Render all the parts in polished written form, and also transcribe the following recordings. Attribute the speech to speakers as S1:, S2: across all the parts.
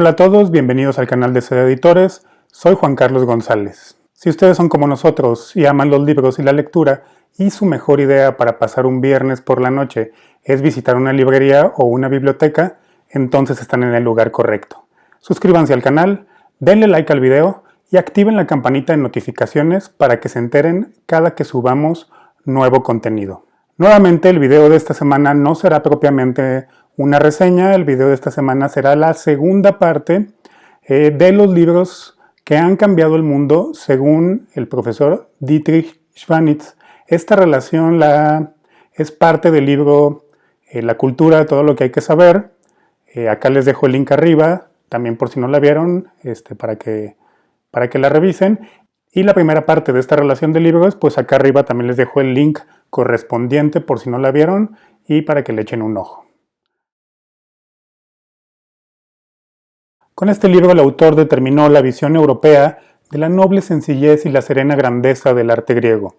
S1: Hola a todos, bienvenidos al canal de Seda Editores, soy Juan Carlos González. Si ustedes son como nosotros y aman los libros y la lectura, y su mejor idea para pasar un viernes por la noche es visitar una librería o una biblioteca, entonces están en el lugar correcto. Suscríbanse al canal, denle like al video y activen la campanita de notificaciones para que se enteren cada que subamos nuevo contenido. Nuevamente el video de esta semana no será propiamente una reseña, el video de esta semana será la segunda parte de los libros que han cambiado el mundo según el profesor Dietrich Schwanitz. Esta relación es parte del libro La cultura, todo lo que hay que saber. Acá les dejo el link arriba, también por si no la vieron, para que la revisen. Y la primera parte de esta relación de libros, pues acá arriba también les dejo el link correspondiente por si no la vieron y para que le echen un ojo. Con este libro el autor determinó la visión europea de la noble sencillez y la serena grandeza del arte griego,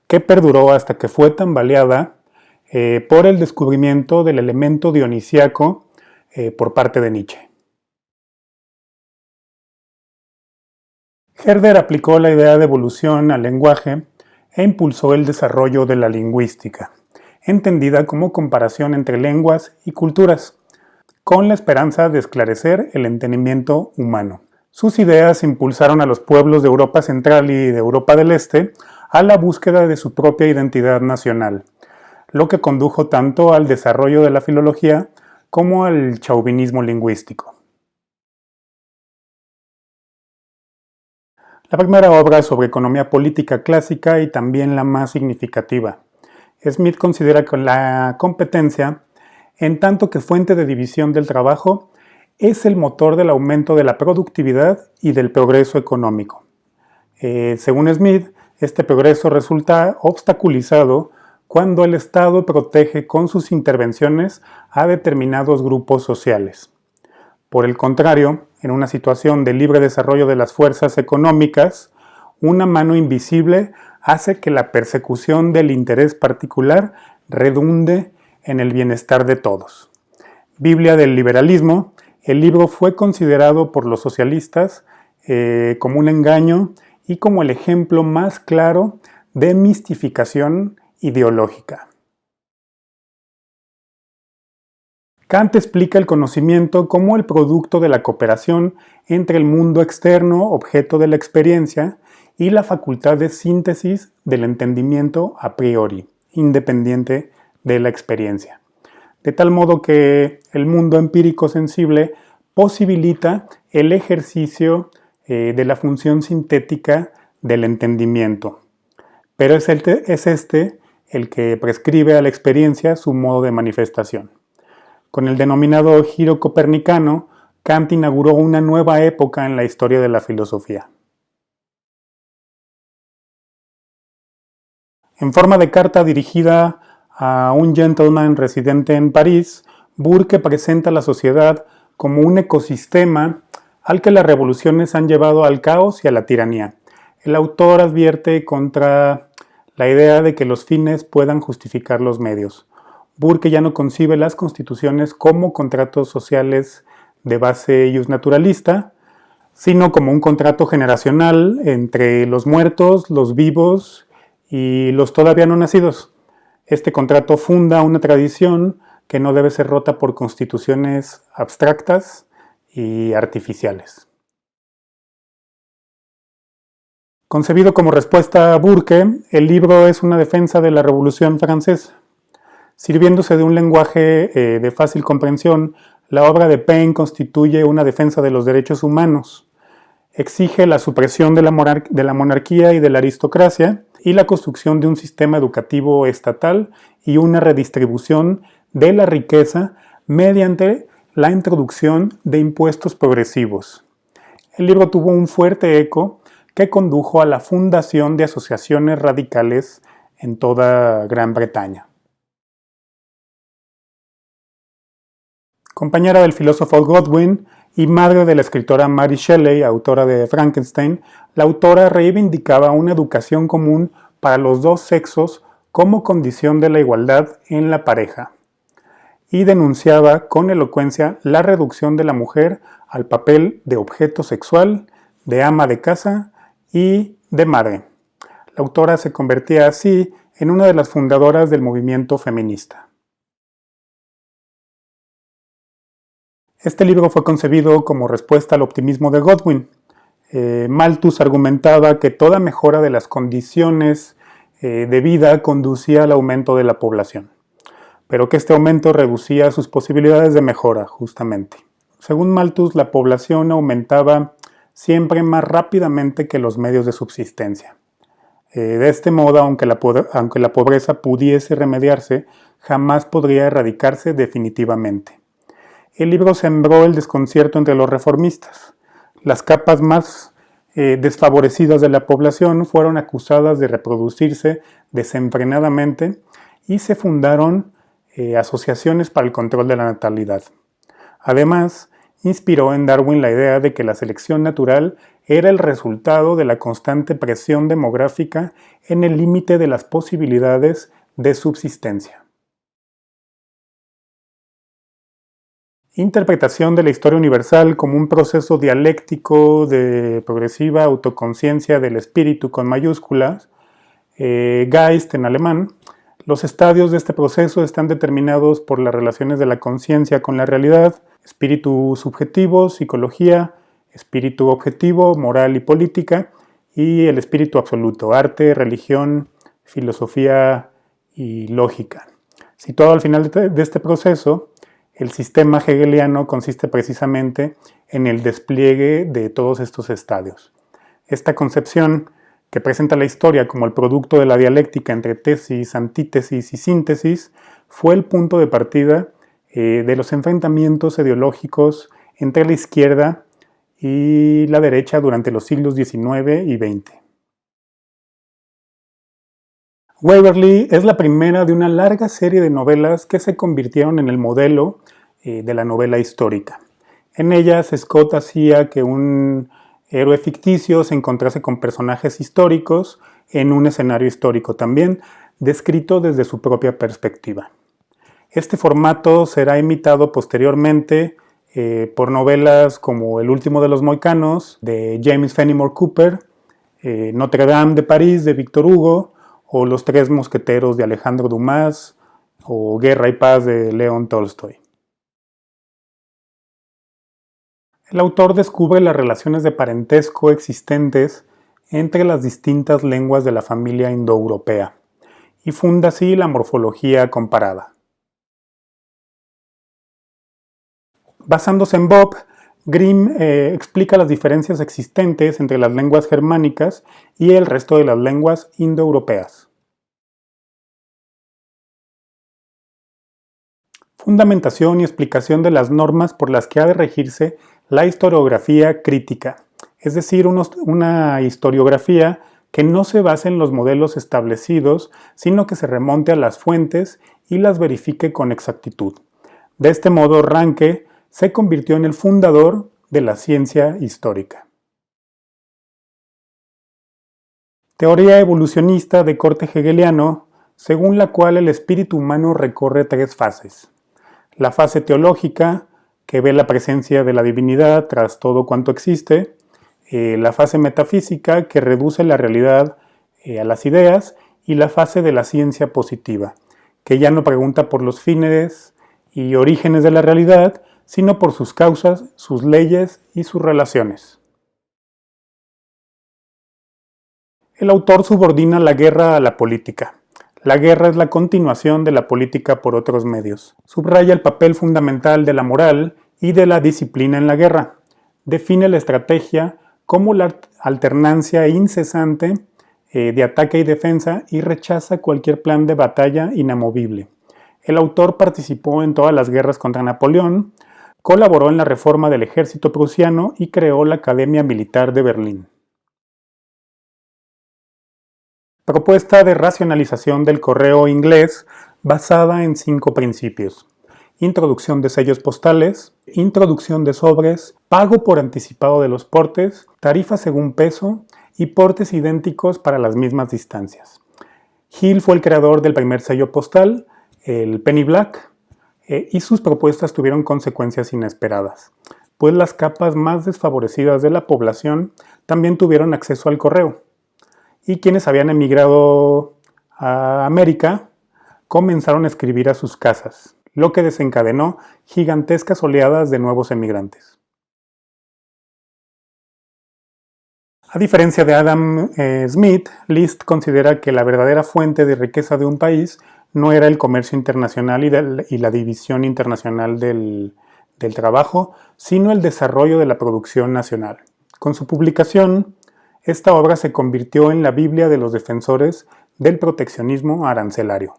S1: que perduró hasta que fue tambaleada por el descubrimiento del elemento dionisíaco por parte de Nietzsche. Herder aplicó la idea de evolución al lenguaje e impulsó el desarrollo de la lingüística, entendida como comparación entre lenguas y culturas, con la esperanza de esclarecer el entendimiento humano. Sus ideas impulsaron a los pueblos de Europa Central y de Europa del Este a la búsqueda de su propia identidad nacional, lo que condujo tanto al desarrollo de la filología como al chauvinismo lingüístico. La primera obra sobre economía política clásica y también la más significativa. Smith considera que la competencia, en tanto que fuente de división del trabajo, es el motor del aumento de la productividad y del progreso económico. Según Smith, este progreso resulta obstaculizado cuando el Estado protege con sus intervenciones a determinados grupos sociales. Por el contrario, en una situación de libre desarrollo de las fuerzas económicas, una mano invisible hace que la persecución del interés particular redunde en el bienestar de todos. Biblia del liberalismo, el libro fue considerado por los socialistas como un engaño y como el ejemplo más claro de mistificación ideológica. Kant explica el conocimiento como el producto de la cooperación entre el mundo externo, objeto de la experiencia, y la facultad de síntesis del entendimiento a priori, independiente de la experiencia. De tal modo que el mundo empírico sensible posibilita el ejercicio de la función sintética del entendimiento. Pero es este el que prescribe a la experiencia su modo de manifestación. Con el denominado giro copernicano, Kant inauguró una nueva época en la historia de la filosofía. En forma de carta dirigida a un gentleman residente en París, Burke presenta la sociedad como un ecosistema al que las revoluciones han llevado al caos y a la tiranía. El autor advierte contra la idea de que los fines puedan justificar los medios. Burke ya no concibe las constituciones como contratos sociales de base justnaturalista, sino como un contrato generacional entre los muertos, los vivos y los todavía no nacidos. Este contrato funda una tradición que no debe ser rota por constituciones abstractas y artificiales. Concebido como respuesta a Burke, el libro es una defensa de la Revolución Francesa. Sirviéndose de un lenguaje de fácil comprensión, la obra de Paine constituye una defensa de los derechos humanos. Exige la supresión de la monarquía y de la aristocracia y la construcción de un sistema educativo estatal y una redistribución de la riqueza mediante la introducción de impuestos progresivos. El libro tuvo un fuerte eco que condujo a la fundación de asociaciones radicales en toda Gran Bretaña. Compañera del filósofo Godwin y madre de la escritora Mary Shelley, autora de Frankenstein, la autora reivindicaba una educación común para los dos sexos como condición de la igualdad en la pareja, y denunciaba con elocuencia la reducción de la mujer al papel de objeto sexual, de ama de casa y de madre. La autora se convertía así en una de las fundadoras del movimiento feminista. Este libro fue concebido como respuesta al optimismo de Godwin. Malthus argumentaba que toda mejora de las condiciones de vida conducía al aumento de la población, pero que este aumento reducía sus posibilidades de mejora, justamente. Según Malthus, la población aumentaba siempre más rápidamente que los medios de subsistencia. De este modo, aunque la pobreza pudiese remediarse, jamás podría erradicarse definitivamente. El libro sembró el desconcierto entre los reformistas. Las capas más desfavorecidas de la población fueron acusadas de reproducirse desenfrenadamente y se fundaron asociaciones para el control de la natalidad. Además, inspiró en Darwin la idea de que la selección natural era el resultado de la constante presión demográfica en el límite de las posibilidades de subsistencia. Interpretación de la historia universal como un proceso dialéctico de progresiva autoconciencia del espíritu con mayúsculas, Geist en alemán. Los estadios de este proceso están determinados por las relaciones de la conciencia con la realidad, espíritu subjetivo, psicología, espíritu objetivo, moral y política, y el espíritu absoluto, arte, religión, filosofía y lógica. Situado al final de este proceso, el sistema hegeliano consiste precisamente en el despliegue de todos estos estadios. Esta concepción, que presenta la historia como el producto de la dialéctica entre tesis, antítesis y síntesis, fue el punto de partida de los enfrentamientos ideológicos entre la izquierda y la derecha durante los siglos XIX y XX. Waverley es la primera de una larga serie de novelas que se convirtieron en el modelo de la novela histórica. En ellas, Scott hacía que un héroe ficticio se encontrase con personajes históricos en un escenario histórico también, descrito desde su propia perspectiva. Este formato será imitado posteriormente por novelas como El último de los mohicanos, de James Fenimore Cooper, Notre Dame de París, de Victor Hugo, o Los tres mosqueteros, de Alejandro Dumas, o Guerra y paz, de León Tolstoy. El autor descubre las relaciones de parentesco existentes entre las distintas lenguas de la familia indoeuropea y funda así la morfología comparada. Basándose en Bob, Grimm explica las diferencias existentes entre las lenguas germánicas y el resto de las lenguas indoeuropeas. Fundamentación y explicación de las normas por las que ha de regirse la historiografía crítica, es decir, una historiografía que no se base en los modelos establecidos, sino que se remonte a las fuentes y las verifique con exactitud. De este modo, Ranke se convirtió en el fundador de la ciencia histórica. Teoría evolucionista de corte hegeliano, según la cual el espíritu humano recorre tres fases. La fase teológica, que ve la presencia de la divinidad tras todo cuanto existe, la fase metafísica, que reduce la realidad a las ideas, y la fase de la ciencia positiva, que ya no pregunta por los fines y orígenes de la realidad, sino por sus causas, sus leyes y sus relaciones. El autor subordina la guerra a la política. La guerra es la continuación de la política por otros medios. Subraya el papel fundamental de la moral y de la disciplina en la guerra. Define la estrategia como la alternancia incesante de ataque y defensa y rechaza cualquier plan de batalla inamovible. El autor participó en todas las guerras contra Napoleón, colaboró en la reforma del ejército prusiano y creó la Academia Militar de Berlín. Propuesta de racionalización del correo inglés basada en 5 principios: introducción de sellos postales, introducción de sobres, pago por anticipado de los portes, tarifas según peso y portes idénticos para las mismas distancias. Hill fue el creador del primer sello postal, el Penny Black, y sus propuestas tuvieron consecuencias inesperadas. pues las capas más desfavorecidas de la población también tuvieron acceso al correo, y quienes habían emigrado a América comenzaron a escribir a sus casas, lo que desencadenó gigantescas oleadas de nuevos emigrantes. A diferencia de Adam Smith, List considera que la verdadera fuente de riqueza de un país no era el comercio internacional y la división internacional del trabajo, sino el desarrollo de la producción nacional. Con su publicación, esta obra se convirtió en la Biblia de los defensores del proteccionismo arancelario.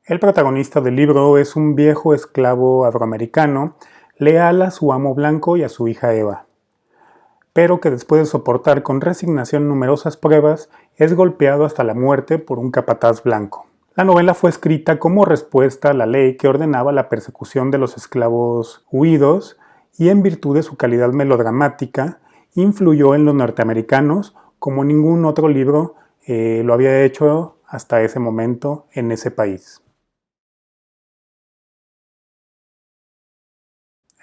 S1: El protagonista del libro es un viejo esclavo afroamericano, leal a su amo blanco y a su hija Eva, pero que después de soportar con resignación numerosas pruebas, es golpeado hasta la muerte por un capataz blanco. La novela fue escrita como respuesta a la ley que ordenaba la persecución de los esclavos huidos y, en virtud de su calidad melodramática, influyó en los norteamericanos como ningún otro libro lo había hecho hasta ese momento en ese país.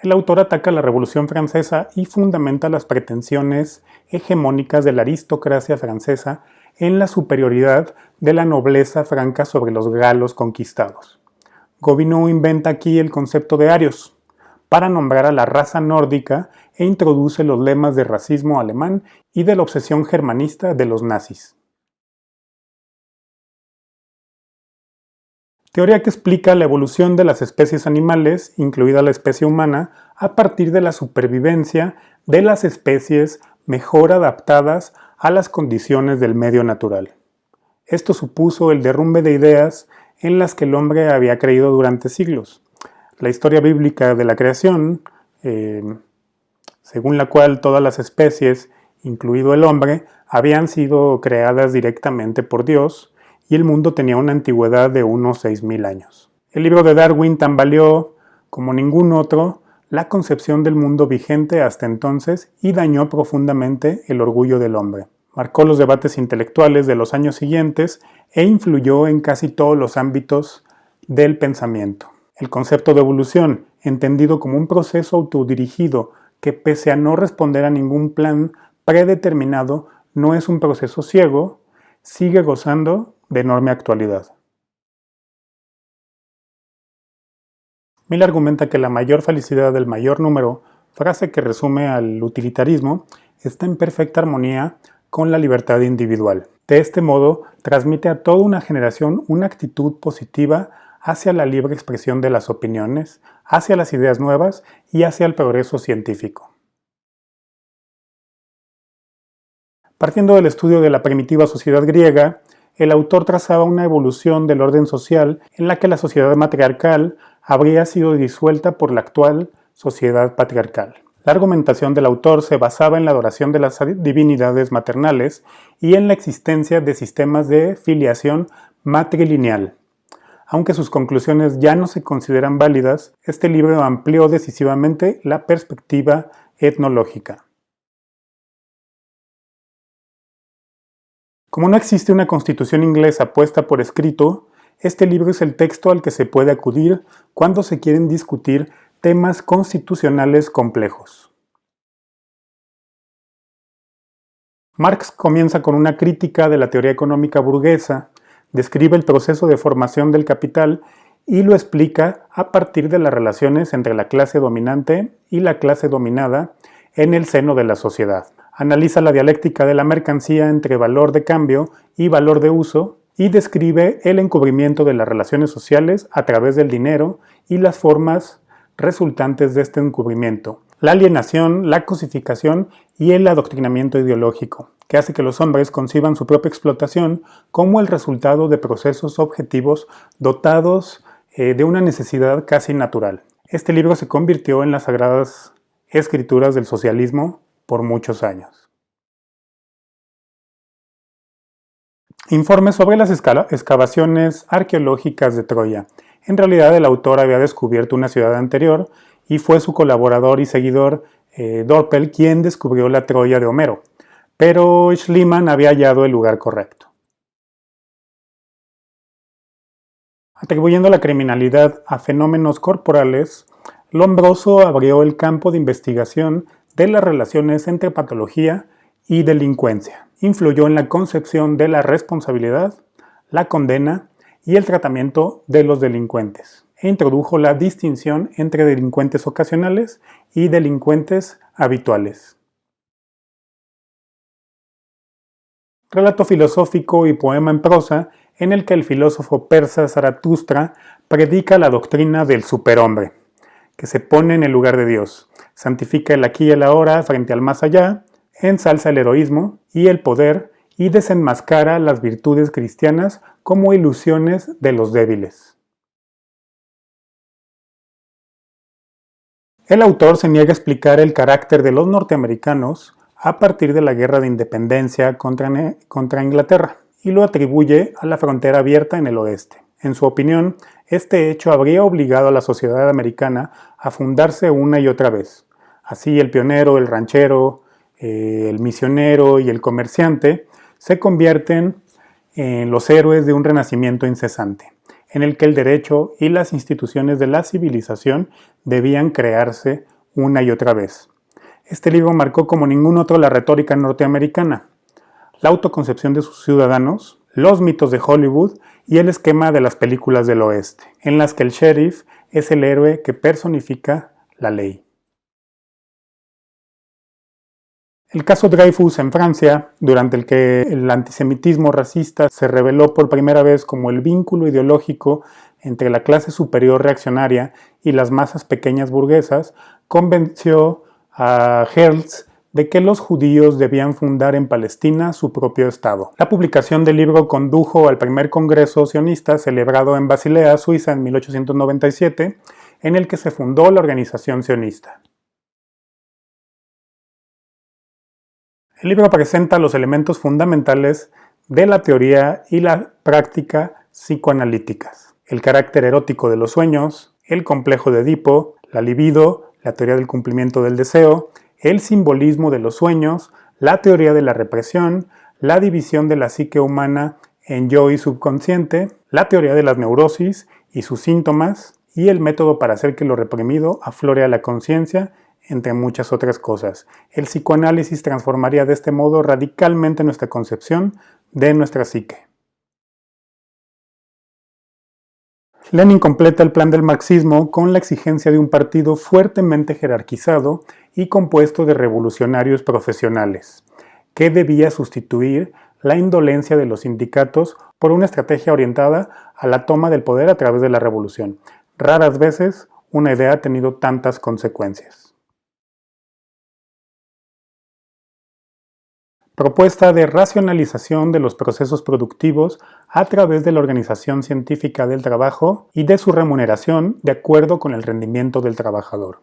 S1: El autor ataca la Revolución Francesa y fundamenta las pretensiones hegemónicas de la aristocracia francesa en la superioridad de la nobleza franca sobre los galos conquistados. Gobineau inventa aquí el concepto de arios para nombrar a la raza nórdica e introduce los lemas de racismo alemán y de la obsesión germanista de los nazis. Teoría que explica la evolución de las especies animales, incluida la especie humana, a partir de la supervivencia de las especies mejor adaptadas a las condiciones del medio natural. Esto supuso el derrumbe de ideas en las que el hombre había creído durante siglos. La historia bíblica de la creación, según la cual todas las especies, incluido el hombre, habían sido creadas directamente por Dios, y el mundo tenía una antigüedad de unos 6.000 años. El libro de Darwin tambaleó, como ningún otro, la concepción del mundo vigente hasta entonces y dañó profundamente el orgullo del hombre. Marcó los debates intelectuales de los años siguientes e influyó en casi todos los ámbitos del pensamiento. El concepto de evolución, entendido como un proceso autodirigido que, pese a no responder a ningún plan predeterminado, no es un proceso ciego, sigue gozando de enorme actualidad. Mill argumenta que la mayor felicidad del mayor número, frase que resume al utilitarismo, está en perfecta armonía con la libertad individual. De este modo, transmite a toda una generación una actitud positiva hacia la libre expresión de las opiniones, hacia las ideas nuevas y hacia el progreso científico. Partiendo del estudio de la primitiva sociedad griega, el autor trazaba una evolución del orden social en la que la sociedad matriarcal habría sido disuelta por la actual sociedad patriarcal. La argumentación del autor se basaba en la adoración de las divinidades maternales y en la existencia de sistemas de filiación matrilineal. Aunque sus conclusiones ya no se consideran válidas, este libro amplió decisivamente la perspectiva etnológica. Como no existe una constitución inglesa puesta por escrito, este libro es el texto al que se puede acudir cuando se quieren discutir temas constitucionales complejos. Marx comienza con una crítica de la teoría económica burguesa, describe el proceso de formación del capital y lo explica a partir de las relaciones entre la clase dominante y la clase dominada en el seno de la sociedad. Analiza la dialéctica de la mercancía entre valor de cambio y valor de uso y describe el encubrimiento de las relaciones sociales a través del dinero y las formas resultantes de este encubrimiento, la alienación, la cosificación y el adoctrinamiento ideológico, que hace que los hombres conciban su propia explotación como el resultado de procesos objetivos dotados de una necesidad casi natural. Este libro se convirtió en las sagradas escrituras del socialismo por muchos años. Informe sobre las excavaciones arqueológicas de Troya. En realidad el autor había descubierto una ciudad anterior y fue su colaborador y seguidor Doppel quien descubrió la Troya de Homero, pero Schliemann había hallado el lugar correcto. Atribuyendo la criminalidad a fenómenos corporales, Lombroso abrió el campo de investigación de las relaciones entre patología y delincuencia. Influyó en la concepción de la responsabilidad, la condena y el tratamiento de los delincuentes, e introdujo la distinción entre delincuentes ocasionales y delincuentes habituales. Relato filosófico y poema en prosa en el que el filósofo persa Zaratustra predica la doctrina del superhombre, que se pone en el lugar de Dios, santifica el aquí y el ahora frente al más allá, ensalza el heroísmo y el poder y desenmascara las virtudes cristianas como ilusiones de los débiles. El autor se niega a explicar el carácter de los norteamericanos a partir de la guerra de independencia contra Inglaterra y lo atribuye a la frontera abierta en el oeste. En su opinión, este hecho habría obligado a la sociedad americana a fundarse una y otra vez. Así el pionero, el ranchero, el misionero y el comerciante se convierten en los héroes de un renacimiento incesante, en el que el derecho y las instituciones de la civilización debían crearse una y otra vez. Este libro marcó como ningún otro la retórica norteamericana, la autoconcepción de sus ciudadanos, los mitos de Hollywood y el esquema de las películas del oeste, en las que el sheriff es el héroe que personifica la ley. El caso Dreyfus en Francia, durante el que el antisemitismo racista se reveló por primera vez como el vínculo ideológico entre la clase superior reaccionaria y las masas pequeñas burguesas, convenció a Herzl de que los judíos debían fundar en Palestina su propio Estado. La publicación del libro condujo al primer congreso sionista celebrado en Basilea, Suiza, en 1897, en el que se fundó la organización sionista. El libro presenta los elementos fundamentales de la teoría y la práctica psicoanalíticas: el carácter erótico de los sueños, el complejo de Edipo, la libido, la teoría del cumplimiento del deseo, el simbolismo de los sueños, la teoría de la represión, la división de la psique humana en yo y subconsciente, la teoría de las neurosis y sus síntomas, y el método para hacer que lo reprimido aflore a la conciencia, entre muchas otras cosas. El psicoanálisis transformaría de este modo radicalmente nuestra concepción de nuestra psique. Lenin completa el plan del marxismo con la exigencia de un partido fuertemente jerarquizado y compuesto de revolucionarios profesionales, que debía sustituir la indolencia de los sindicatos por una estrategia orientada a la toma del poder a través de la revolución. Raras veces una idea ha tenido tantas consecuencias. Propuesta de racionalización de los procesos productivos a través de la organización científica del trabajo y de su remuneración de acuerdo con el rendimiento del trabajador.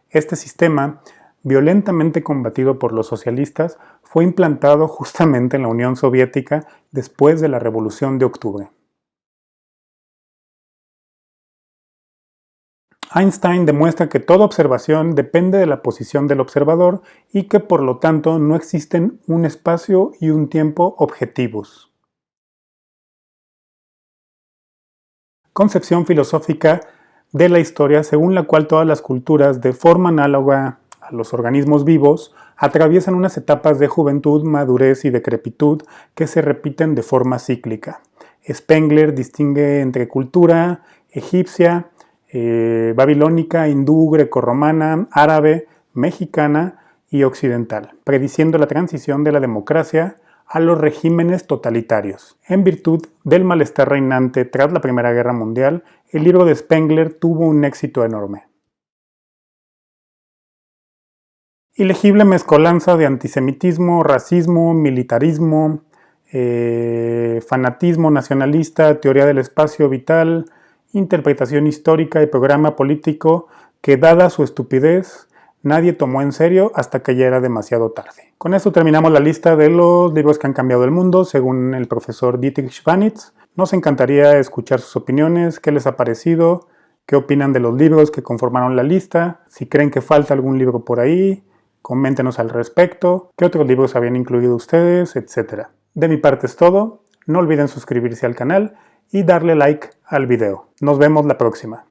S1: Este sistema, violentamente combatido por los socialistas, fue implantado justamente en la Unión Soviética después de la Revolución de Octubre. Einstein demuestra que toda observación depende de la posición del observador y que por lo tanto no existen un espacio y un tiempo objetivos. Concepción filosófica de la historia según la cual todas las culturas, de forma análoga a los organismos vivos, atraviesan unas etapas de juventud, madurez y decrepitud que se repiten de forma cíclica. Spengler distingue entre cultura egipcia, babilónica, hindú, grecorromana, árabe, mexicana y occidental, prediciendo la transición de la democracia a los regímenes totalitarios. En virtud del malestar reinante tras la Primera Guerra Mundial, el libro de Spengler tuvo un éxito enorme. Ilegible mezcolanza de antisemitismo, racismo, militarismo, fanatismo nacionalista, teoría del espacio vital, interpretación histórica y programa político que, dada su estupidez, nadie tomó en serio hasta que ya era demasiado tarde. Con esto terminamos la lista de los libros que han cambiado el mundo, según el profesor Dietrich Schwanitz. Nos encantaría escuchar sus opiniones, qué les ha parecido, qué opinan de los libros que conformaron la lista, si creen que falta algún libro por ahí, coméntenos al respecto, qué otros libros habían incluido ustedes, etc. De mi parte es todo. No olviden suscribirse al canal y darle like al video. Nos vemos la próxima.